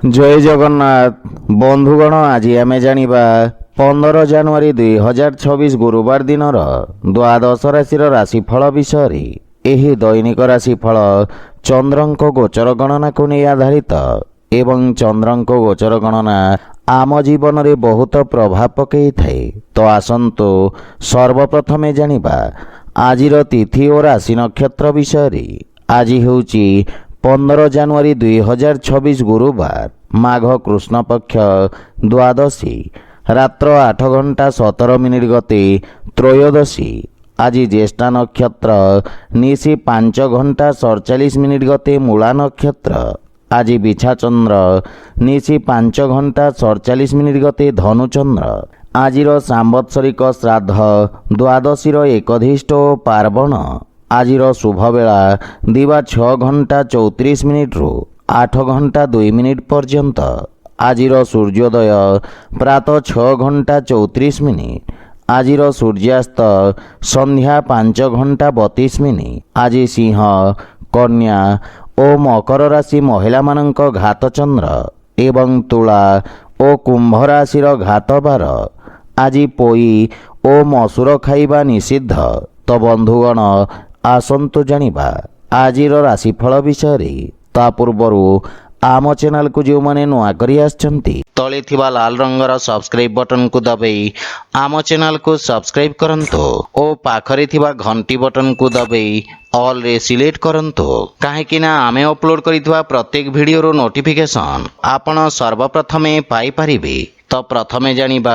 जय जगन्नाथ बंधुगण आज आम जानिबा 15 जानुआरी 2026 गुरुवार दिन द्वादश राशि राशिफल विषय। एही दैनिक राशिफल चंद्रंक गोचर गणना को नहीं आधारित एवं चंद्रंक गोचर गणना आम जीवन में बहुत प्रभाव पकई थाए। तो आसंतु सर्वप्रथमे जानिबा आजिर तिथि और राशि नक्षत्र विषय। आज होउची 15 जानुआरी 2026 गुरुवार माघ कृष्ण पक्ष द्वादशी रात्र 8 घंटा 17 मिनिट गते त्रयोदशी। आज ज्येष्ठा नक्षत्र निशी 5 घंटा 47 मिनिट गते मूला नक्षत्र। आज बिछा चंद्र निशी 5 घंटा 47 मिनिट गते धनुचंद्र। आजिर सांवत्सरिक श्राद्ध द्वादशी एकधिष्ठ और पार्वण। आजिर शुभ बेला दिवा 6 घंटा 34 मिनिट रु 8 घंटा 2 मिनिट पर्यंत। आजिर सूर्योदय प्रातः 6 घंटा 34 मिनिट। आजिर सूर्यास्त संध्या 5 घंटा 32 मिनिट। आज सिंह कन्या और मकर राशि महिला मानक घात चंद्र एवं तुला और कुंभ राशि घात बार। आज पोई और मसूर खाइबा निषिद्ध। तो बंधुगण आसंतु जानिबा आजिर राशिफल विषय। ता पूर्वरु आम चैनल को जो माने नुआ करी आछंती तले थिबा लाल रंगर सब्सक्राइब बटन को दबाई आम चैनल को सब्सक्राइब करंतो और पाखरे थिबा घंटी बटन को दबाई ऑल रे सिलेक्ट करंतो। काहेकि ना आमे अपलोड करितबा प्रत्येक वीडियो रो नोटिफिकेशन आपण सर्वप्रथमे पाई परिबे। तो प्रथमे जानिबा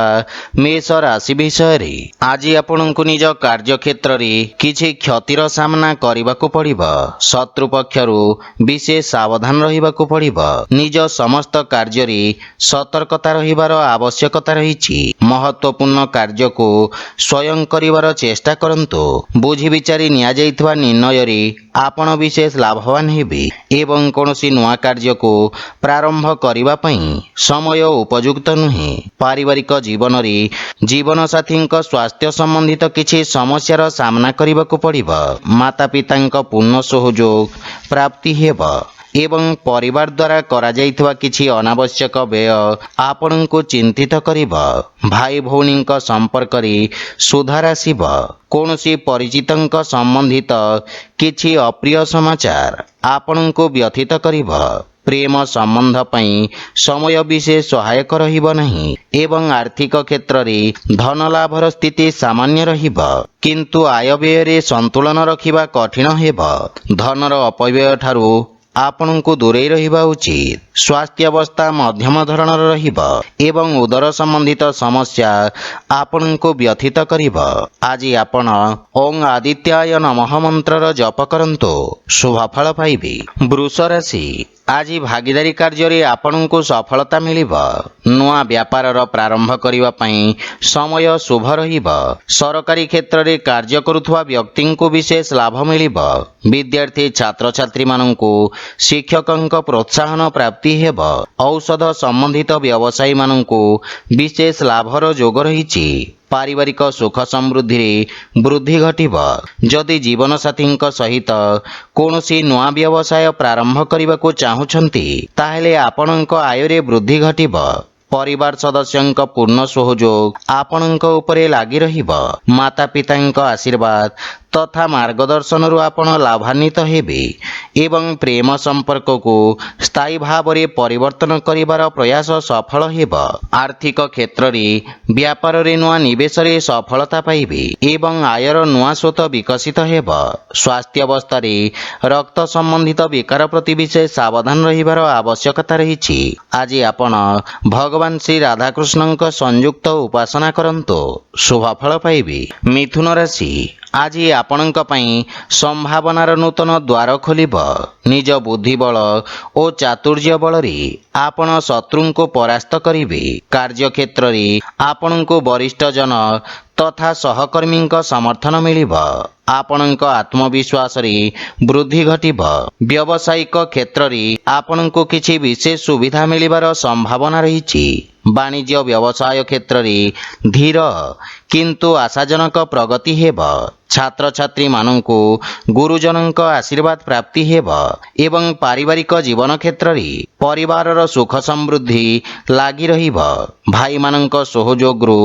मेष राशि विषय। आज आपनको निज कार्य क्षेत्र में किछि क्षतिर सामना करबाकू पड़िबो। शत्रु पक्षरु विशेष सावधान रहिबाकू पड़िबो। निज समस्त कार्य रे सतर्कता रहिबार आवश्यकता रहिछि। महत्वपूर्ण कार्य को स्वयं करिवार चेष्टा करंतु। बुझी विचारी निया जाइतबा निर्णय रे आपण विशेष लाभवान हेबे एवं कोनोसी नुआ कार्य को प्रारंभ करिबा पई समय उपयुक्त नुहे। पारिवारिक जीवन रे जीवन साथी स्वास्थ्य संबंधित किछि समस्यार सामना करबाकू पड़िबो। माता पिता पूर्ण सहयोग प्राप्ति हेबो एवं परिवार द्वारा करा जाइतबा किछि अनावश्यक व्यय आपनको चिंतित करिबो। भाई भौणी संपर्क रे सुधार आसिबो। कोनोसी परिचितंक संबंधित किछि अप्रिय समाचार आपनको व्यथित करिबो। प्रेम संबंध पई समय विशेष सहायक रहिबो नहीं एवं आर्थिक क्षेत्र रे धन लाभर स्थिति सामान्य रहिबो किंतु आय व्यय रे संतुलन रखिबा कठिन हेबो। धनर अपव्यय ठारू आपनको दूरे रहिबा उचित। स्वास्थ्य अवस्था मध्यम धरणर रहिबो एवं उदर संबंधित समस्या आपनको व्यथित करिबो। आज आपण ओं आदित्याय नमः मंत्रर जप करंतो शुभ फल पाइबे। वृष राशि आज भागीदारी कार्य रे आपनको सफलता मिलिबो। नुआ व्यापारर प्रारंभ करिबा पई समय शुभ रहिबो। सरकारी क्षेत्र रे कार्य करुथुवा व्यक्ति को विशेष लाभ मिलिबो। विद्यार्थी छात्र छात्री माननको शिक्षकंक प्रोत्साहन प्राप्ति हेबो। औषध संबंधित व्यवसायी माननको विशेष लाभर जोग रहिछि। पारिवारिक सुख समृद्धि रे वृद्धि घटिबो। जदि जीवन साथी सहित कोनोसी नुआ व्यवसाय प्रारंभ करबाकू चाहुछंती ताहेले आपणक आय रे वृद्धि घटिबो। परिवार सदस्यंक पूर्ण सहयोग आपणक उपरे लागि रहिबो। माता पितांक आशीर्वाद तथा मार्गदर्शन रु आपण लाभान्वित हेबे एवं प्रेम संपर्क को स्थायी भाव रे परिवर्तन करिवार प्रयास सफल हेबो। आर्थिक क्षेत्र रे व्यापार रे नुआ निवेश रे सफलता पाइबे एवं आयर नुआ स्रोत विकसित हेबो। स्वास्थ्य अवस्था रे रक्त संबंधित विकार प्रति विशेष सावधान रहिवार आवश्यकता रहिछि। आज आपण भगवान श्री राधाकृष्णंक संयुक्त उपासना करंतो शुभ फल पाइबे। मिथुन राशि आज आपणक पई संभावनार नूतन द्वार खोलिबो। निज बुद्धि बल और चातुर्य बल रे आपण शत्रु को परास्त करिवे। कार्य क्षेत्र रे आपणको वरिष्ठ जन तथा सहकर्मी समर्थन मिलिबो। आपणक आत्मविश्वास रे वृद्धि घटिबो। व्यावसायिक क्षेत्र रे आपणको किछि विशेष सुविधा मिलिबार संभावना रहिछि। वाणिज्य व्यवसाय क्षेत्र रे धीर କିନ୍ତୁ ଆଶାଜନକ ପ୍ରଗତି ହେବ। ଛାତ୍ରଛାତ୍ରୀମାନଙ୍କୁ ଗୁରୁଜନଙ୍କ ଆଶୀର୍ବାଦ ପ୍ରାପ୍ତି ହେବ ଏବଂ ପାରିବାରିକ ଜୀବନ କ୍ଷେତ୍ରରେ ପରିବାରର ସୁଖ ସମୃଦ୍ଧି ଲାଗି ରହିବ। ଭାଇମାନଙ୍କ ସହଯୋଗରୁ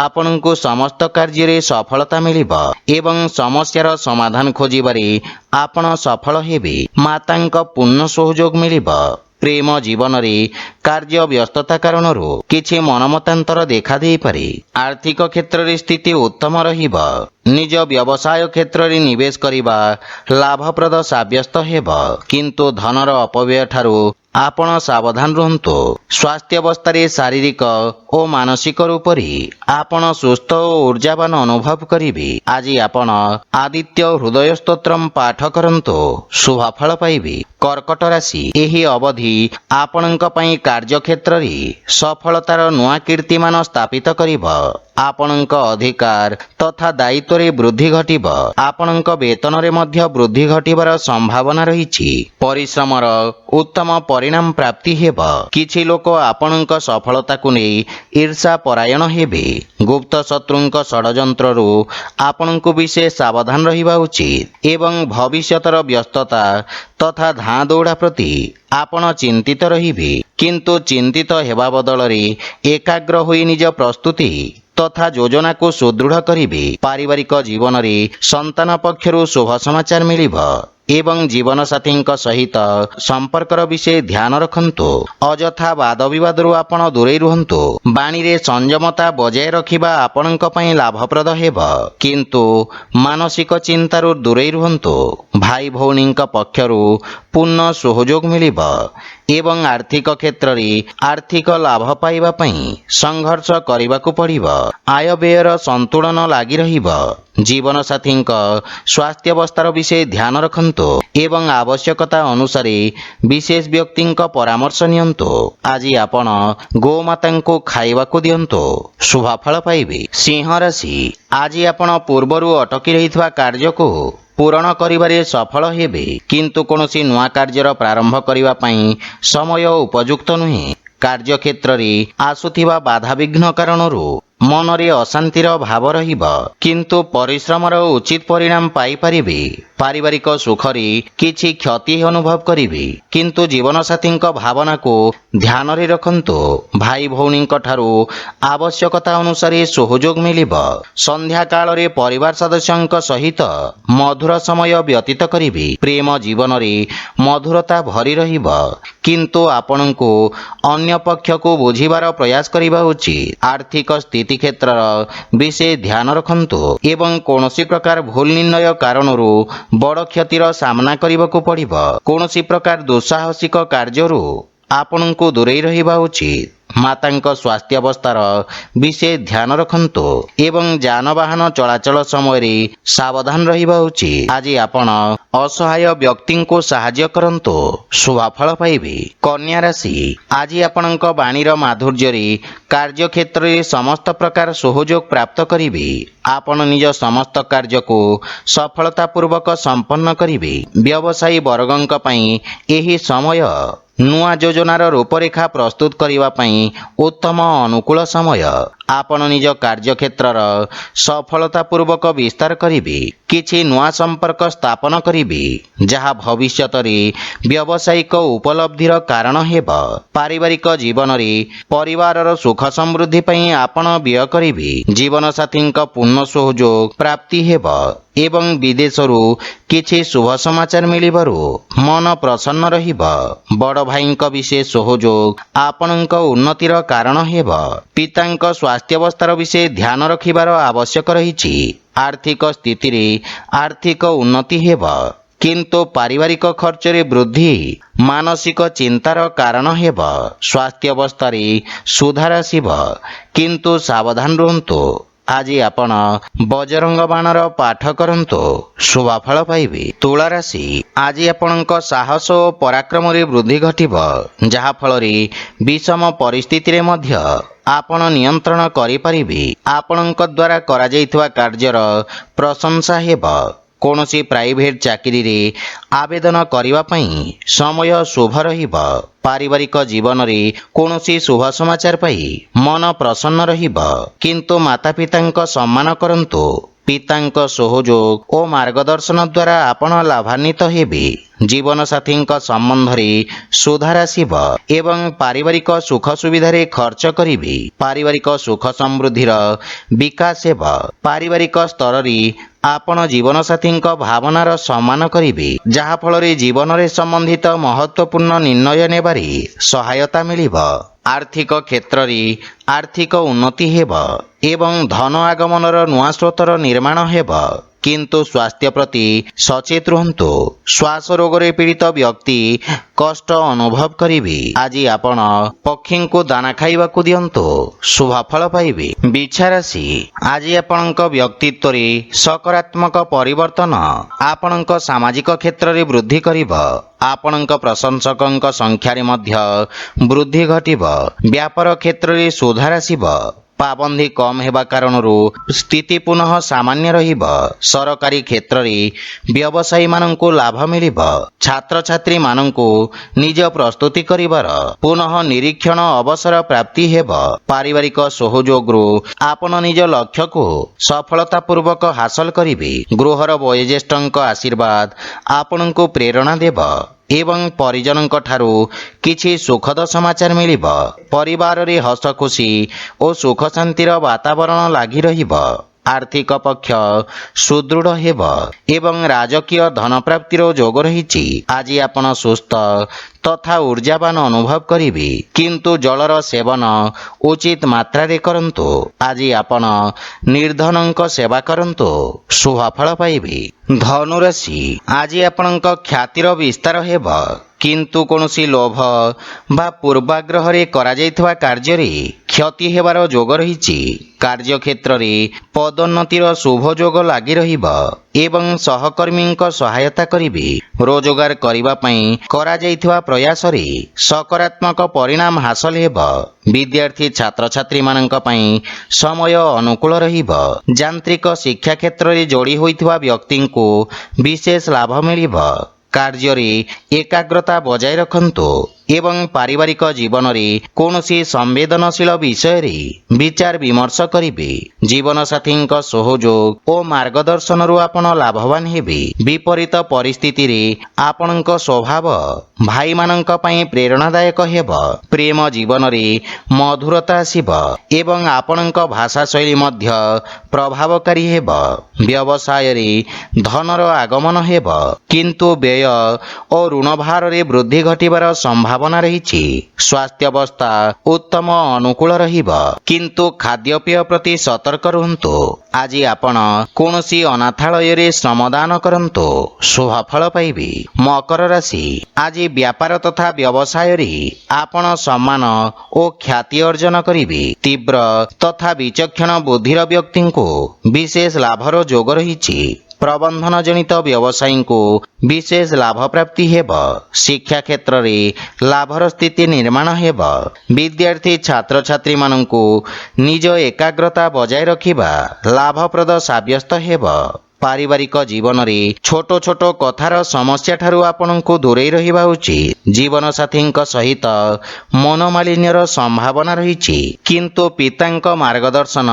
ଆପଣଙ୍କୁ ସମସ୍ତ କାର୍ଯ୍ୟରେ ସଫଳତା ମିଳିବ ଏବଂ ସମସ୍ୟାର ସମାଧାନ ଖୋଜିବାରେ ଆପଣ ସଫଳ ହେବେ। ମାତାଙ୍କ ପୂର୍ଣ୍ଣ ସହଯୋଗ ମିଳିବ। ପ୍ରେମ ଜୀବନରେ କାର୍ଯ୍ୟ ବ୍ୟସ୍ତତା କାରଣରୁ କିଛି ମନମତାନ୍ତର ଦେଖାଦେଇପାରେ। ଆର୍ଥିକ କ୍ଷେତ୍ରରେ ସ୍ଥିତି ଉତ୍ତମ ରହିବ। ନିଜ ବ୍ୟବସାୟ କ୍ଷେତ୍ରରେ ନିବେଶ କରିବା ଲାଭପ୍ରଦ ସାବ୍ୟସ୍ତ ହେବ, କିନ୍ତୁ ଧନର ଅପବ୍ୟୟ ଠାରୁ ଆପଣ ସାବଧାନ ରୁହନ୍ତୁ। ସ୍ୱାସ୍ଥ୍ୟାବସ୍ଥାରେ ଶାରୀରିକ ଓ ମାନସିକ ରୂପରେ ଆପଣ ସୁସ୍ଥ ଓ ଊର୍ଜାବାନ ଅନୁଭବ କରିବେ। ଆଜି ଆପଣ ଆଦିତ୍ୟ ହୃଦୟ ସ୍ତୋତ୍ରମ୍ ପାଠ କରନ୍ତୁ, ଶୁଭଫଳ ପାଇବେ। କର୍କଟ ରାଶି, ଏହି ଅବଧି ଆପଣଙ୍କ ପାଇଁ କାର୍ଯ୍ୟକ୍ଷେତ୍ରରେ ସଫଳତାର ନୂଆ କୀର୍ତ୍ତିମାନ ସ୍ଥାପିତ କରିବ। ଆପଣଙ୍କ ଅଧିକାର ତଥା ଦାୟିତ୍ୱରେ ବୃଦ୍ଧି ଘଟିବ। ଆପଣଙ୍କ ବେତନରେ ମଧ୍ୟ ବୃଦ୍ଧି ଘଟିବାର ସମ୍ଭାବନା ରହିଛି। ପରିଶ୍ରମର ଉତ୍ତମ ପରିଣାମ ପ୍ରାପ୍ତି ହେବ। କିଛି ଲୋକ ଆପଣଙ୍କ ସଫଳତାକୁ ନେଇ ଈର୍ଷା ପରାୟଣ ହେବେ। ଗୁପ୍ତ ଶତ୍ରୁଙ୍କ ଷଡ଼ଯନ୍ତ୍ରରୁ ଆପଣଙ୍କୁ ବିଶେଷ ସାବଧାନ ରହିବା ଉଚିତ ଏବଂ ଭବିଷ୍ୟତର ବ୍ୟସ୍ତତା ତଥା ଧାଁ ଦୌଡ଼ା ପ୍ରତି ଆପଣ ଚିନ୍ତିତ ରହିବେ। କିନ୍ତୁ ଚିନ୍ତିତ ହେବା ବଦଳରେ ଏକାଗ୍ର ହୋଇ ନିଜ ପ୍ରସ୍ତୁତି ତଥା ଯୋଜନାକୁ ସୁଦୃଢ଼ କରିବେ। ପାରିବାରିକ ଜୀବନରେ ସନ୍ତାନ ପକ୍ଷରୁ ଶୁଭ ସମାଚାର ମିଳିବ ଏବଂ ଜୀବନସାଥୀଙ୍କ ସହିତ ସମ୍ପର୍କର ବିଷୟ ଧ୍ୟାନ ରଖନ୍ତୁ। ଅଯଥା ବାଦବିବାଦରୁ ଆପଣ ଦୂରେଇ ରୁହନ୍ତୁ। ବାଣୀରେ ସଂଯମତା ବଜାୟ ରଖିବା ଆପଣଙ୍କ ପାଇଁ ଲାଭପ୍ରଦ ହେବ, କିନ୍ତୁ ମାନସିକ ଚିନ୍ତାରୁ ଦୂରେଇ ରୁହନ୍ତୁ। ଭାଇ ଭଉଣୀଙ୍କ ପକ୍ଷରୁ ପୂର୍ଣ୍ଣ ସହଯୋଗ ମିଳିବ ଏବଂ ଆର୍ଥିକ କ୍ଷେତ୍ରରେ ଆର୍ଥିକ ଲାଭ ପାଇବା ପାଇଁ ସଂଘର୍ଷ କରିବାକୁ ପଡ଼ିବ। ଆୟବ୍ୟୟର ସନ୍ତୁଳନ ଲାଗି ରହିବ। ଜୀବନସାଥୀଙ୍କ ସ୍ୱାସ୍ଥ୍ୟାବସ୍ଥାର ବିଷୟ ଧ୍ୟାନ ରଖନ୍ତୁ ଏବଂ ଆବଶ୍ୟକତା ଅନୁସାରେ ବିଶେଷ ବ୍ୟକ୍ତିଙ୍କ ପରାମର୍ଶ ନିଅନ୍ତୁ। ଆଜି ଆପଣ ଗୋମାତାଙ୍କୁ ଖାଇବାକୁ ଦିଅନ୍ତୁ, ଶୁଭଫଳ ପାଇବେ। ସିଂହ ରାଶି, ଆଜି ଆପଣ ପୂର୍ବରୁ ଅଟକି ରହିଥିବା କାର୍ଯ୍ୟକୁ ପୂରଣ କରିବାରେ ସଫଳ ହେବେ, କିନ୍ତୁ କୌଣସି ନୂଆ କାର୍ଯ୍ୟର ପ୍ରାରମ୍ଭ କରିବା ପାଇଁ ସମୟ ଉପଯୁକ୍ତ ନୁହେଁ। କାର୍ଯ୍ୟକ୍ଷେତ୍ରରେ ଆସୁଥିବା ବାଧାବିଘ୍ନ କାରଣରୁ ମନରେ ଅଶାନ୍ତିର ଭାବ ରହିବ, କିନ୍ତୁ ପରିଶ୍ରମର ଉଚିତ ପରିଣାମ ପାଇପାରିବେ। ପାରିବାରିକ ସୁଖରେ କିଛି କ୍ଷତି ଅନୁଭବ କରିବେ, କିନ୍ତୁ ଜୀବନସାଥୀଙ୍କ ଭାବନାକୁ ଧ୍ୟାନରେ ରଖନ୍ତୁ। ଭାଇ ଭଉଣୀଙ୍କ ଠାରୁ ଆବଶ୍ୟକତା ଅନୁସାରେ ସହଯୋଗ ମିଳିବ। ସନ୍ଧ୍ୟା କାଳରେ ପରିବାର ସଦସ୍ୟଙ୍କ ସହିତ ମଧୁର ସମୟ ବ୍ୟତୀତ କରିବେ। ପ୍ରେମ ଜୀବନରେ ମଧୁରତା ଭରି ରହିବ, କିନ୍ତୁ ଆପଣଙ୍କୁ ଅନ୍ୟ ପକ୍ଷକୁ ବୁଝିବାର ପ୍ରୟାସ କରିବା ଉଚିତ। ଆର୍ଥିକ ସ୍ଥିତି କ୍ଷେତ୍ରର ବିଶେଷ ଧ୍ୟାନ ରଖନ୍ତୁ ଏବଂ କୌଣସି ପ୍ରକାର ଭୁଲ ନିର୍ଣ୍ଣୟ କାରଣରୁ ବଡ଼ କ୍ଷତିର ସାମ୍ନା କରିବାକୁ ପଡ଼ିବ। କୌଣସି ପ୍ରକାର ଦୁଃସାହସିକ କାର୍ଯ୍ୟରୁ ଆପଣଙ୍କୁ ଦୂରେଇ ରହିବା ଉଚିତ। ମାତାଙ୍କ ସ୍ୱାସ୍ଥ୍ୟାବସ୍ଥାର ବିଶେଷ ଧ୍ୟାନ ରଖନ୍ତୁ ଏବଂ ଯାନବାହନ ଚଳାଚଳ ସମୟରେ ସାବଧାନ ରହିବା ଉଚିତ। ଆଜି ଆପଣ ଅସହାୟ ବ୍ୟକ୍ତିଙ୍କୁ ସାହାଯ୍ୟ କରନ୍ତୁ, ଶୁଭଫଳ ପାଇବେ। କନ୍ୟା ରାଶି, ଆଜି ଆପଣଙ୍କ ବାଣୀର ମାଧୁର୍ଯ୍ୟରେ କାର୍ଯ୍ୟକ୍ଷେତ୍ରରେ ସମସ୍ତ ପ୍ରକାର ସହଯୋଗ ପ୍ରାପ୍ତ କରିବେ। ଆପଣ ନିଜ ସମସ୍ତ କାର୍ଯ୍ୟକୁ ସଫଳତାପୂର୍ବକ ସମ୍ପନ୍ନ କରିବେ। ବ୍ୟବସାୟୀ ବର୍ଗଙ୍କ ପାଇଁ ଏହି ସମୟ ନୂଆ ଯୋଜନାର ରୂପରେଖା ପ୍ରସ୍ତୁତ କରିବା ପାଇଁ ଉତ୍ତମ ଅନୁକୂଳ ସମୟ। ଆପଣ ନିଜ କାର୍ଯ୍ୟକ୍ଷେତ୍ରର ସଫଳତାପୂର୍ବକ ବିସ୍ତାର କରିବେ। କିଛି ନୂଆ ସମ୍ପର୍କ ସ୍ଥାପନ କରିବେ, ଯାହା ଭବିଷ୍ୟତରେ ବ୍ୟବସାୟିକ ଉପଲବ୍ଧିର କାରଣ ହେବ। ପାରିବାରିକ ଜୀବନରେ ପରିବାରର ସୁଖ ସମୃଦ୍ଧି ପାଇଁ ଆପଣ ବ୍ୟୟ କରିବେ। ଜୀବନସାଥୀଙ୍କ ପୂର୍ଣ୍ଣ ସହଯୋଗ ପ୍ରାପ୍ତି ହେବ ଏବଂ ବିଦେଶରୁ କିଛି ଶୁଭ ସମାଚାର ମିଳିବାରୁ ମନ ପ୍ରସନ୍ନ ରହିବ। ବଡ଼ ଭାଇଙ୍କ ବିଶେଷ ସହଯୋଗ ଆପଣଙ୍କ ଉନ୍ନତିର କାରଣ ହେବ। ପିତାଙ୍କ ସ୍ୱାସ୍ଥ୍ୟାବସ୍ଥାର ବିଷୟ ଧ୍ୟାନ ରଖିବାର ଆବଶ୍ୟକ ରହିଛି। ଆର୍ଥିକ ସ୍ଥିତିରେ ଆର୍ଥିକ ଉନ୍ନତି ହେବ, କିନ୍ତୁ ପାରିବାରିକ ଖର୍ଚ୍ଚରେ ବୃଦ୍ଧି ମାନସିକ ଚିନ୍ତାର କାରଣ ହେବ। ସ୍ୱାସ୍ଥ୍ୟାବସ୍ଥାରେ ସୁଧାର ଆସିବ, କିନ୍ତୁ ସାବଧାନ ରୁହନ୍ତୁ। ଆଜି ଆପଣ ବଜରଙ୍ଗ ବାଣର ପାଠ କରନ୍ତୁ, ଶୁଭଫଳ ପାଇବେ। ତୁଳା ରାଶି, ଆଜି ଆପଣଙ୍କ ସାହସ ଓ ପରାକ୍ରମରେ ବୃଦ୍ଧି ଘଟିବ, ଯାହାଫଳରେ ବିଷମ ପରିସ୍ଥିତିରେ ମଧ୍ୟ ଆପଣ ନିୟନ୍ତ୍ରଣ କରିପାରିବେ। ଆପଣଙ୍କ ଦ୍ୱାରା କରାଯାଇଥିବା କାର୍ଯ୍ୟର ପ୍ରଶଂସା ହେବ କୌଣସି ପ୍ରାଇଭେଟ୍ ଚାକିରିରେ ଆବେଦନ କରିବା ପାଇଁ ସମୟ ଶୁଭ ରହିବ। ପାରିବାରିକ ଜୀବନରେ କୌଣସି ଶୁଭ ସମାଚାର ପାଇ ମନ ପ୍ରସନ୍ନ ରହିବ। କିନ୍ତୁ ମାତାପିତାଙ୍କ ସମ୍ମାନ କରନ୍ତୁ। ପିତାଙ୍କ ସହଯୋଗ ଓ ମାର୍ଗଦର୍ଶନ ଦ୍ୱାରା ଆପଣ ଲାଭାନ୍ୱିତ ହେବେ। ଜୀବନସାଥୀଙ୍କ ସମ୍ବନ୍ଧରେ ସୁଧାର ଆସିବ ଏବଂ ପାରିବାରିକ ସୁଖ ସୁବିଧାରେ ଖର୍ଚ୍ଚ କରିବେ। ପାରିବାରିକ ସୁଖ ସମୃଦ୍ଧିର ବିକାଶ ହେବ। ପାରିବାରିକ ସ୍ତରରେ ଆପଣ ଜୀବନସାଥୀଙ୍କ ଭାବନାର ସମ୍ମାନ କରିବେ, ଯାହାଫଳରେ ଜୀବନରେ ସମ୍ବନ୍ଧିତ ମହତ୍ତ୍ୱପୂର୍ଣ୍ଣ ନିର୍ଣ୍ଣୟ ନେବାରେ ସହାୟତା ମିଳିବ। ଆର୍ଥିକ କ୍ଷେତ୍ରରେ ଆର୍ଥିକ ଉନ୍ନତି ହେବ ଏବଂ ଧନ ଆଗମନର ନୂଆ ସ୍ରୋତର ନିର୍ମାଣ ହେବ। କିନ୍ତୁ ସ୍ୱାସ୍ଥ୍ୟ ପ୍ରତି ସଚେତ ରୁହନ୍ତୁ। ଶ୍ୱାସ ରୋଗରେ ପୀଡ଼ିତ ବ୍ୟକ୍ତି କଷ୍ଟ ଅନୁଭବ କରିବେ। ଆଜି ଆପଣ ପକ୍ଷୀଙ୍କୁ ଦାନା ଖାଇବାକୁ ଦିଅନ୍ତୁ, ଶୁଭ ଫଳ ପାଇବେ। ବିଛା ରାଶି, ଆଜି ଆପଣଙ୍କ ବ୍ୟକ୍ତିତ୍ୱରେ ସକାରାତ୍ମକ ପରିବର୍ତ୍ତନ ଆପଣଙ୍କ ସାମାଜିକ କ୍ଷେତ୍ରରେ ବୃଦ୍ଧି କରିବ। ଆପଣଙ୍କ ପ୍ରଶଂସକଙ୍କ ସଂଖ୍ୟାରେ ମଧ୍ୟ ବୃଦ୍ଧି ଘଟିବ। ବ୍ୟାପାର କ୍ଷେତ୍ରରେ ସୁଧାର ଆସିବ। ପାବନ୍ଦୀ କମ୍ ହେବା କାରଣରୁ ସ୍ଥିତି ପୁନଃ ସାମାନ୍ୟ ରହିବ। ସରକାରୀ କ୍ଷେତ୍ରରେ ବ୍ୟବସାୟୀମାନଙ୍କୁ ଲାଭ ମିଳିବ। ଛାତ୍ରଛାତ୍ରୀମାନଙ୍କୁ ନିଜ ପ୍ରସ୍ତୁତି କରିବାର ପୁନଃ ନିରୀକ୍ଷଣ ଅବସର ପ୍ରାପ୍ତି ହେବ। ପାରିବାରିକ ସହଯୋଗରୁ ଆପଣ ନିଜ ଲକ୍ଷ୍ୟକୁ ସଫଳତାପୂର୍ବକ ହାସଲ କରିବେ। ଗୃହର ବୟୋଜ୍ୟେଷ୍ଠଙ୍କ ଆଶୀର୍ବାଦ ଆପଣଙ୍କୁ ପ୍ରେରଣା ଦେବ ଏବଂ ପରିଜନଙ୍କ ଠାରୁ କିଛି ସୁଖଦ ସମାଚାର ମିଳିବ। ପରିବାରରେ ହସ ଖୁସି ଓ ସୁଖ ଶାନ୍ତିର ବାତାବରଣ ଲାଗି ରହିବ। ଆର୍ଥିକ ପକ୍ଷ ସୁଦୃଢ଼ ହେବ ଏବଂ ରାଜକୀୟ ଧନପ୍ରାପ୍ତିର ଯୋଗ ରହିଛି। ଆଜି ଆପଣ ସୁସ୍ଥ ତଥା ଊର୍ଜାବାନ ଅନୁଭବ କରିବେ, କିନ୍ତୁ ଜଳର ସେବନ ଉଚିତ ମାତ୍ରାରେ କରନ୍ତୁ। ଆଜି ଆପଣ ନିର୍ଧନଙ୍କ ସେବା କରନ୍ତୁ, ଶୁଭ ଫଳ ପାଇବେ। ଧନୁରାଶି, ଆଜି ଆପଣଙ୍କ ଖ୍ୟାତିର ବିସ୍ତାର ହେବ, କିନ୍ତୁ କୌଣସି ଲୋଭ ବା ପୂର୍ବାଗ୍ରହରେ କରାଯାଇଥିବା କାର୍ଯ୍ୟରେ କ୍ଷତି ହେବାର ଯୋଗ ରହିଛି। କାର୍ଯ୍ୟକ୍ଷେତ୍ରରେ ପଦୋନ୍ନତିର ଶୁଭ ଯୋଗ ଲାଗି ରହିବ ଏବଂ ସହକର୍ମୀଙ୍କ ସହାୟତା କରିବେ। ରୋଜଗାର କରିବା ପାଇଁ କରାଯାଇଥିବା ପ୍ରୟାସରେ ସକାରାତ୍ମକ ପରିଣାମ ହାସଲ ହେବ। ବିଦ୍ୟାର୍ଥୀ ଛାତ୍ରଛାତ୍ରୀମାନଙ୍କ ପାଇଁ ସମୟ ଅନୁକୂଳ ରହିବ। ଯାନ୍ତ୍ରିକ ଶିକ୍ଷା କ୍ଷେତ୍ରରେ ଯୋଡ଼ି ହୋଇଥିବା ବ୍ୟକ୍ତିଙ୍କୁ ବିଶେଷ ଲାଭ ମିଳିବ। କାର୍ଯ୍ୟରେ ଏକାଗ୍ରତା ବଜାୟ ରଖନ୍ତୁ ଏବଂ ପାରିବାରିକ ଜୀବନରେ କୌଣସି ସମ୍ବେଦନଶୀଳ ବିଷୟରେ ବିଚାର ବିମର୍ଶ କରିବେ। ଜୀବନସାଥୀଙ୍କ ସହଯୋଗ ଓ ମାର୍ଗଦର୍ଶନରୁ ଆପଣ ଲାଭବାନ ହେବେ। ବିପରୀତ ପରିସ୍ଥିତିରେ ଆପଣଙ୍କ ସ୍ୱଭାବ ଭାଇମାନଙ୍କ ପାଇଁ ପ୍ରେରଣାଦାୟକ ହେବ। ପ୍ରେମ ଜୀବନରେ ମଧୁରତା ଆସିବ ଏବଂ ଆପଣଙ୍କ ଭାଷା ଶୈଳୀ ମଧ୍ୟ ପ୍ରଭାବକାରୀ ହେବ। ବ୍ୟବସାୟରେ ଧନର ଆଗମନ ହେବ, କିନ୍ତୁ ବ୍ୟୟ ଓ ଋଣ ଭାରରେ ବୃଦ୍ଧି ଘଟିବାର ସମ୍ଭାବନା ରହିଛି। ସ୍ୱାସ୍ଥ୍ୟାବସ୍ଥା ଉତ୍ତମ ଅନୁକୂଳ ରହିବ, କିନ୍ତୁ ଖାଦ୍ୟପେୟ ପ୍ରତି ସତର୍କ ରୁହନ୍ତୁ। ଆଜି ଆପଣ କୌଣସି ଅନାଥାଳୟରେ ଶ୍ରମଦାନ କରନ୍ତୁ, ଶୁଭ ଫଳ ପାଇବେ। ମକର ରାଶି, ଆଜି ବ୍ୟାପାର ତଥା ବ୍ୟବସାୟରେ ଆପଣ ସମ୍ମାନ ଓ ଖ୍ୟାତି ଅର୍ଜନ କରିବେ। ତୀବ୍ର ତଥା ବିଚକ୍ଷଣ ବୁଦ୍ଧିର ବ୍ୟକ୍ତିଙ୍କୁ ବିଶେଷ ଲାଭର ଯୋଗ ରହିଛି। ପ୍ରବନ୍ଧନ ଜନିତ ବ୍ୟବସାୟୀଙ୍କୁ ବିଶେଷ ଲାଭ ପ୍ରାପ୍ତି ହେବ। ଶିକ୍ଷା କ୍ଷେତ୍ରରେ ଲାଭର ସ୍ଥିତି ନିର୍ମାଣ ହେବ। ବିଦ୍ୟାର୍ଥୀ ଛାତ୍ରଛାତ୍ରୀମାନଙ୍କୁ ନିଜ ଏକାଗ୍ରତା ବଜାୟ ରଖିବା ଲାଭପ୍ରଦ ସାବ୍ୟସ୍ତ ହେବ। ପାରିବାରିକ ଜୀବନରେ ଛୋଟ ଛୋଟ କଥାର ସମସ୍ୟାଠାରୁ ଆପଣଙ୍କୁ ଦୂରେଇ ରହିବା ଉଚିତ। ଜୀବନସାଥୀଙ୍କ ସହିତ ମନୋମାଳିନ୍ୟର ସମ୍ଭାବନା ରହିଛି, କିନ୍ତୁ ପିତାଙ୍କ ମାର୍ଗଦର୍ଶନ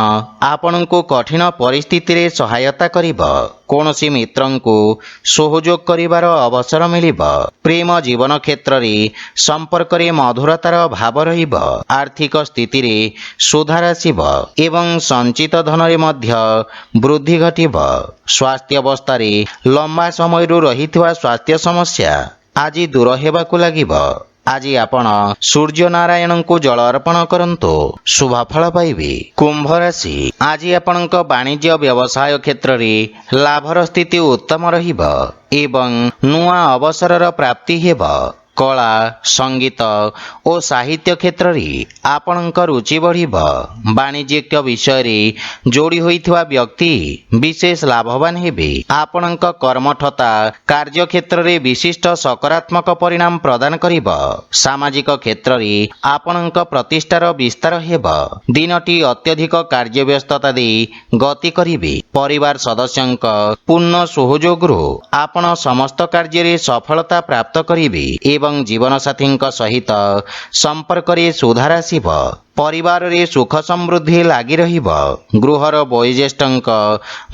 ଆପଣଙ୍କୁ କଠିନ ପରିସ୍ଥିତିରେ ସହାୟତା କରିବ। କୌଣସି ମିତ୍ରଙ୍କୁ ସହଯୋଗ କରିବାର ଅବସର ମିଳିବ। ପ୍ରେମ ଜୀବନ କ୍ଷେତ୍ରରେ ସମ୍ପର୍କରେ ମଧୁରତାର ଭାବ ରହିବ। ଆର୍ଥିକ ସ୍ଥିତିରେ ସୁଧାର ଆସିବ ଏବଂ ସଞ୍ଚିତ ଧନରେ ମଧ୍ୟ ବୃଦ୍ଧି ଘଟିବ। ସ୍ୱାସ୍ଥ୍ୟାବସ୍ଥାରେ ଲମ୍ବା ସମୟରୁ ରହିଥିବା ସ୍ୱାସ୍ଥ୍ୟ ସମସ୍ୟା ଆଜି ଦୂର ହେବାକୁ ଲାଗିବ। ଆଜି ଆପଣ ସୂର୍ଯ୍ୟ ନାରାୟଣଙ୍କୁ ଜଳ ଅର୍ପଣ କରନ୍ତୁ, ଶୁଭ ଫଳ ପାଇବେ। କୁମ୍ଭ ରାଶି, ଆଜି ଆପଣଙ୍କ ବାଣିଜ୍ୟ ବ୍ୟବସାୟ କ୍ଷେତ୍ରରେ ଲାଭର ସ୍ଥିତି ଉତ୍ତମ ରହିବ ଏବଂ ନୂଆ ଅବସରର ପ୍ରାପ୍ତି ହେବ। କଳା ସଙ୍ଗୀତ ଓ ସାହିତ୍ୟ କ୍ଷେତ୍ରରେ ଆପଣଙ୍କ ରୁଚି ବଢ଼ିବ। ବାଣିଜ୍ୟିକ ବିଷୟରେ ଯୋଡ଼ି ହୋଇଥିବା ବ୍ୟକ୍ତି ବିଶେଷ ଲାଭବାନ ହେବେ। ଆପଣଙ୍କ କର୍ମଠତା କାର୍ଯ୍ୟକ୍ଷେତ୍ରରେ ବିଶିଷ୍ଟ ସକାରାତ୍ମକ ପରିଣାମ ପ୍ରଦାନ କରିବ। ସାମାଜିକ କ୍ଷେତ୍ରରେ ଆପଣଙ୍କ ପ୍ରତିଷ୍ଠାର ବିସ୍ତାର ହେବ। ଦିନଟି ଅତ୍ୟଧିକ କାର୍ଯ୍ୟବ୍ୟସ୍ତତା ଦେଇ ଗତି କରିବେ। ପରିବାର ସଦସ୍ୟଙ୍କ ପୂର୍ଣ୍ଣ ସହଯୋଗରୁ ଆପଣ ସମସ୍ତ କାର୍ଯ୍ୟରେ ସଫଳତା ପ୍ରାପ୍ତ କରିବେ ଏବଂ ଜୀବନସାଥୀଙ୍କ ସହିତ ସମ୍ପର୍କରେ ସୁଧାର ଆସିବ। ପରିବାରରେ ସୁଖ ସମୃଦ୍ଧି ଲାଗି ରହିବ। ଗୃହର ବୟୋଜ୍ୟେଷ୍ଠଙ୍କ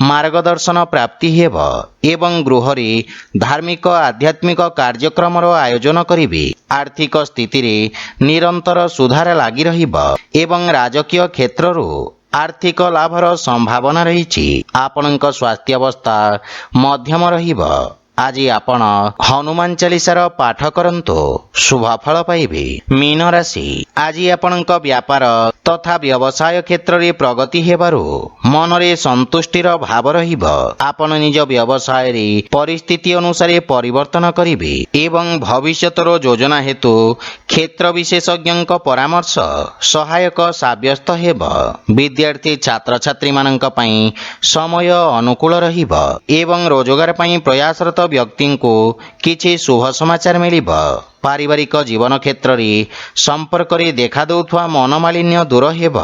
ମାର୍ଗଦର୍ଶନ ପ୍ରାପ୍ତି ହେବ ଏବଂ ଗୃହରେ ଧାର୍ମିକ ଆଧ୍ୟାତ୍ମିକ କାର୍ଯ୍ୟକ୍ରମର ଆୟୋଜନ କରିବେ। ଆର୍ଥିକ ସ୍ଥିତିରେ ନିରନ୍ତର ସୁଧାର ଲାଗି ରହିବ ଏବଂ ରାଜକୀୟ କ୍ଷେତ୍ରରୁ ଆର୍ଥିକ ଲାଭର ସମ୍ଭାବନା ରହିଛି। ଆପଣଙ୍କ ସ୍ୱାସ୍ଥ୍ୟାବସ୍ଥା ମଧ୍ୟମ ରହିବ। ଆଜି ଆପଣ ହନୁମାନ ଚାଳିଶାର ପାଠ କରନ୍ତୁ, ଶୁଭ ଫଳ ପାଇବେ। ମୀନ ରାଶି, ଆଜି ଆପଣଙ୍କ ବ୍ୟାପାର ତଥା ବ୍ୟବସାୟ କ୍ଷେତ୍ରରେ ପ୍ରଗତି ହେବାରୁ ମନରେ ସନ୍ତୁଷ୍ଟିର ଭାବ ରହିବ। ଆପଣ ନିଜ ବ୍ୟବସାୟରେ ପରିସ୍ଥିତି ଅନୁସାରେ ପରିବର୍ତ୍ତନ କରିବେ ଏବଂ ଭବିଷ୍ୟତର ଯୋଜନା ହେତୁ କ୍ଷେତ୍ର ବିଶେଷଜ୍ଞଙ୍କ ପରାମର୍ଶ ସହାୟକ ସାବ୍ୟସ୍ତ ହେବ। ବିଦ୍ୟାର୍ଥୀ ଛାତ୍ରଛାତ୍ରୀମାନଙ୍କ ପାଇଁ ସମୟ ଅନୁକୂଳ ରହିବ ଏବଂ ରୋଜଗାର ପାଇଁ ପ୍ରୟାସରତ ବ୍ୟକ୍ତିଙ୍କୁ କିଛି ଶୁଭ ସମାଚାର ମିଳିବ। ପାରିବାରିକ ଜୀବନ କ୍ଷେତ୍ରରେ ସମ୍ପର୍କରେ ଦେଖାଦେଉଥିବା ମନୋମାଳିନ୍ୟ ଦୂର ହେବ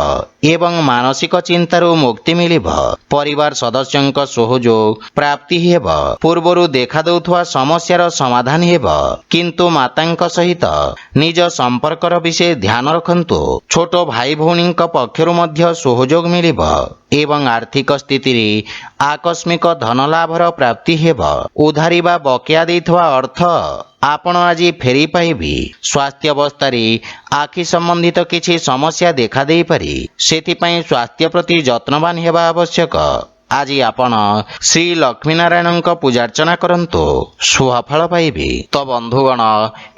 ଏବଂ ମାନସିକ ଚିନ୍ତାରୁ ମୁକ୍ତି ମିଳିବ। ପରିବାର ସଦସ୍ୟଙ୍କ ସହଯୋଗ ପ୍ରାପ୍ତି ହେବ। ପୂର୍ବରୁ ଦେଖାଦେଉଥିବା ସମସ୍ୟାର ସମାଧାନ ହେବ, କିନ୍ତୁ ମାତାଙ୍କ ସହିତ ନିଜ ସମ୍ପର୍କର ବିଷୟ ଧ୍ୟାନ ରଖନ୍ତୁ। ଛୋଟ ଭାଇ ଭଉଣୀଙ୍କ ପକ୍ଷରୁ ମଧ୍ୟ ସହଯୋଗ ମିଳିବ ଏବଂ ଆର୍ଥିକ ସ୍ଥିତିରେ ଆକସ୍ମିକ ଧନଲାଭର ପ୍ରାପ୍ତି ହେବ। ଉଧାରି ବା ବକେୟା ଦେଇଥିବା ଅର୍ଥ ଆପଣ ଆଜି ଫେରି ପାଇବେ। ସ୍ୱାସ୍ଥ୍ୟାବସ୍ଥାରେ ଆଖି ସମ୍ବନ୍ଧିତ କିଛି ସମସ୍ୟା ଦେଖାଦେଇପାରେ, ସେଥିପାଇଁ ସ୍ୱାସ୍ଥ୍ୟ ପ୍ରତି ଯତ୍ନବାନ ହେବା ଆବଶ୍ୟକ। ଆଜି ଆପଣ ଶ୍ରୀ ଲକ୍ଷ୍ମୀନାରାୟଣଙ୍କ ପୂଜାର୍ଚ୍ଚନା କରନ୍ତୁ, ଶୁଭ ଫଳ ପାଇବେ। ତ ବନ୍ଧୁଗଣ,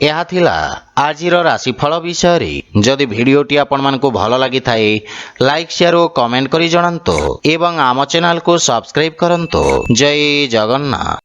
ଏହା ଥିଲା ଆଜିର ରାଶିଫଳ ବିଷୟରେ। ଯଦି ଭିଡ଼ିଓଟି ଆପଣମାନଙ୍କୁ ଭଲ ଲାଗିଥାଏ, ଲାଇକ୍ ସେୟାର ଓ କମେଣ୍ଟ କରି ଜଣାନ୍ତୁ ଏବଂ ଆମ ଚ୍ୟାନେଲକୁ ସବସ୍କ୍ରାଇବ୍ କରନ୍ତୁ। ଜୟ ଜଗନ୍ନାଥ।